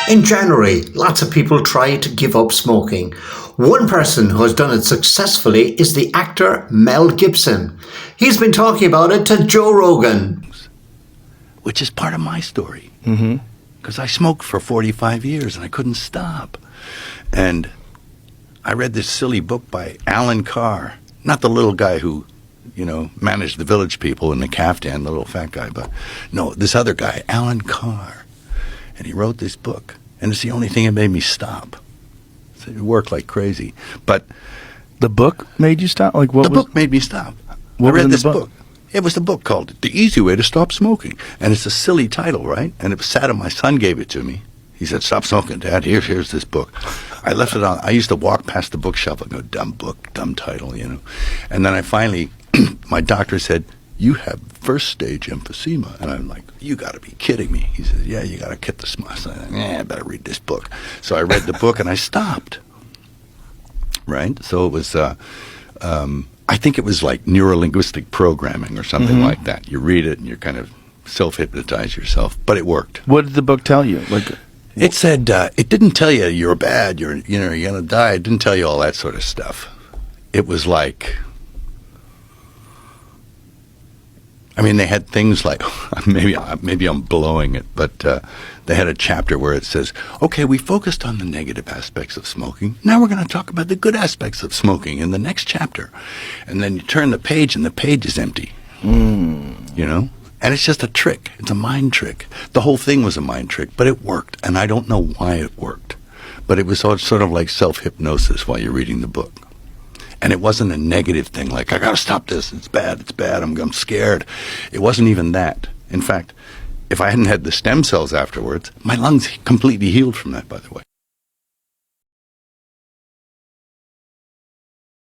In January, lots of people try to give up smoking. One person who has done it successfully is the actor Mel Gibson. He's been talking about it to Joe Rogan. Which is part of my story. Because I smoked for 45 years and I couldn't stop. And I read this silly book by Alan Carr. Not the little guy who, managed the Village People in the caftan, the little fat guy. But no, this other guy, Alan Carr. And he wrote this book. And it's the only thing that made me stop. So it worked like crazy. But the book made you stop? Book made me stop. I read this book. It was the book called The Easy Way to Stop Smoking. And it's a silly title, right? And it was sad, and my son gave it to me. He said, "Stop smoking, Dad. Here's this book." I left it on. I used to walk past the bookshelf and go, "Dumb book, dumb title," And then I finally, my doctor said, "You have first stage emphysema." And I'm like, "You got to be kidding me." He said, "Yeah, you got to quit the smoke." I said, "I better read this book." So I read the book and I stopped. Right? So it was, I think it was like neurolinguistic programming or something like that. You read it and you kind of self-hypnotize yourself, but it worked. What did the book tell you? It said, it didn't tell you you're bad, you're going to die. It didn't tell you all that sort of stuff. It was like, they had things like, maybe I'm blowing it, but they had a chapter where it says, okay, we focused on the negative aspects of smoking. Now we're going to talk about the good aspects of smoking in the next chapter. And then you turn the page and the page is empty. And it's just a trick. It's a mind trick. The whole thing was a mind trick, but it worked. And I don't know why it worked. But it was sort of like self-hypnosis while you're reading the book. And it wasn't a negative thing like, I got to stop this. It's bad. I'm scared. It wasn't even that. In fact, if I hadn't had the stem cells afterwards, my lungs completely healed from that, by the way.